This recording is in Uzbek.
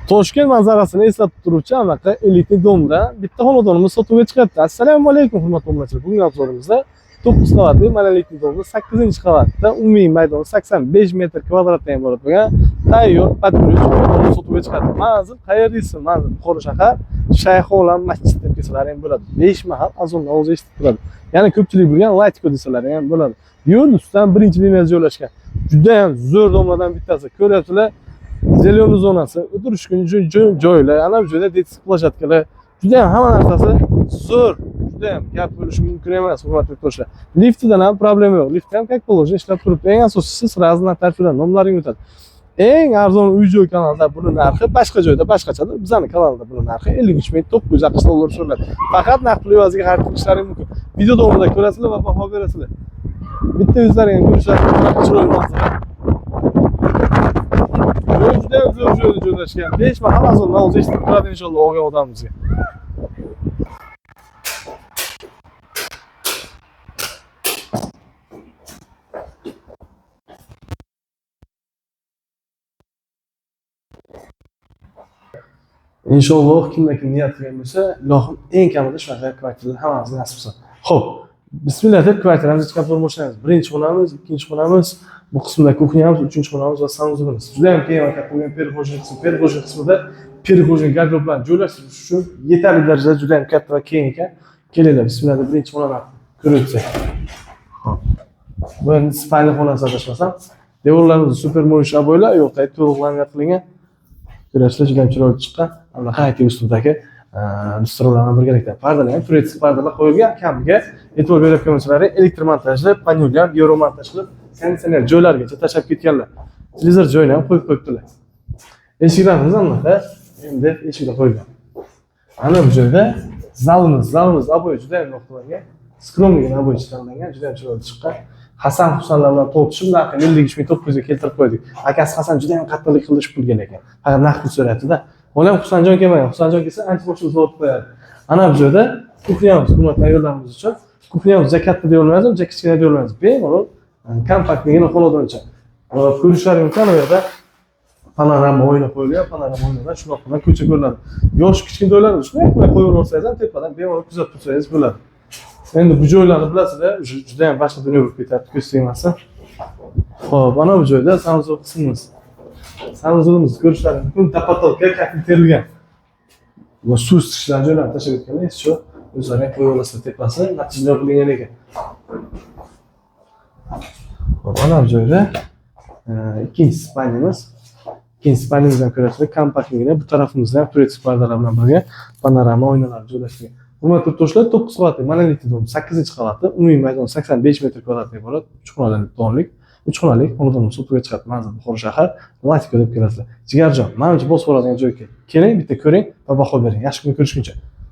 Toshkent manzarasini eslatib turuvchi anaqa elitli domda bitta xonadonimiz sotuvga chiqyapti. Assalomu alaykum hurmatli obunachilar. Bugungi obzorimizda 9 qavatli monolitli domda 8-qavatda umumiy maydoni 85 metr kvadratdan iborat bo'lgan tayyor patruj xonadonni sotuvga chiqadi. Manzil qayerdaysiz? Manzil Buxoro shahar Shayxo'lan masjid deb desalar ham bo'ladi. 5 mahal azondan o'zi eshitib turadi. Ya'ni ko'pchilik bilgan Latiko desalar ham bo'ladi. Yo'l ustidan birinchi liniyada joylashgan. Juda ham zo'r domlardan bittasi. Ko'ryapsizlar, zelen zonasi, o'tirish uchun joylar, ana bu joyda detis plashadkalar, juda ham hamma narsasi zo'r. Juda ham gap bo'lishi mumkin emas, hurmatli do'stlar. Liftidan ham problema yo'q. Lift ham как положено ishlab turibdi. Eng asosiysi sразу na tariflar nomlaring o'tadi. Eng arzon uy-joy kanalida buni narxi boshqa joyda boshqachadir. Bizning kanalda buni narxi 53.960 dollar so'raladi. Faqat naqd pul evaziga xarid qilishlaring mumkin. Video davomida ko'rasizlar va baho berasizlar. Bitta yuzlaringizni ko'rishlaringiz chiroyli manzara. Juda ham zo'r joyda joylashgan. 5 mahal azondan o'zi eshitib turadi inshaalloh olgan odamimizga. İnşallah kimda kim niyat qilgan bo'lsa, ilohim eng kamida shunaqa kvartiralar hammamizga nasib qilsin. Xo'p, bismillah deb kvartiramizni chiqarib boshlaymiz. Birinchi xonamiz, ikkinchi xonamiz, bu qismda kuxnyamiz, uchinchi xonamiz va sanuzulimiz. Juda ham keng va katta bo'lgan perxojnik qismi. Perxojnik qismida perxojnik garderoblarni joylashtirish uchun yetarli darajada juda ham katta va keng ekan. Kelinglar, bismillah deb birinchi xonani ko'rib o'tsak. Xo'p. Bu endi spayli xonasi adashmasam. Devorlarimiz super mo'yincha aboylar, yo'qda to'liqlangan qilingan. Ko'rasizlar, juda ham chiroyli chiqqan. Mana hay'at uslubdagi restoranlardan birgalikda pardalar ham turetsiz pardalar qo'yilgan. Kamiga e'tibor berayotgan bo'lsalaring, elektr montajli, panelni ham yevro montaj qilib, konditsioner joylargacha tashlab ketganlar. Televizor joyini ham qo'yib qo'yibdilar. Eshiklarimiz anaqa endi eshiklar qo'yilgan. Ana bu joyda zalimiz aboy juda ham yoqtirilgan. Skromligini aboy chiqarilgan, juda ham chiroyli chiqqan. Hasan Husanlar bilan to'qishib, narxi 53.900 ga keltirib qo'ydik. Akasi Hasan juda ham qattiqlik qilib pulgan ekan. Faqat naqd pul so'rayapti-da. Ona ham Husanjon kelmagan. Husanjon kelsa ancha boshini sotib qo'yadi. Ana bu joyda kuxnyamiz, hurmatli ayollarimiz uchun kuxnyamiz juda katta deb olmaymiz, juda kichkina deb olmaymiz. Bemalol kompaktligini xonadoncha. Ko'rishlaring mumkin u yerda panorama oyna qo'yilgan, panorama oynadan shunaqa bilan ko'cha ko'rinadi. Yosh kichkina joylarni shunday qo'yib olsangiz ham tepadan bemalol kuzatib tursangiz bo'ladi. Endi bu joylarni bilasizlar, juda ham boshqa dunyo bo'lib ketyapti, ko'z tegmasin. Xo'p, mana bu joyda sanuzul qismimiz. Sanuzulimiz ko'rishlaring mumkin, tapatolka kafil terilgan. Va suv isitishdan joylarni tashlab ketganlar, shu o'zlaring qo'yib olasizlar tepasi, natijalar qilingan ekan. Xo'p, mana bu joyda ikkinchi spalnimiz. Ikkinchi spalnimizdan ko'rasizlar, kompaktligini bu tarafimizda ham turetsiz pardalar bilan birga panorama oynalar joylashgan. Hurmatli do'stlar, 9 qavatli monolitli dom, 8-qavatda, umumiy maydon 85 metr kvadratdan iborat, 3 xonali domlik, 3 xonali xonadonni sotuvga chiqadi. Manzil Buxoro shahar, Latiko deb kelasizlar. Jigarjon, menimcha bosib oladigan joyga keling, bitta ko'ring va baho bering. Yaxshi kun ko'rishguncha.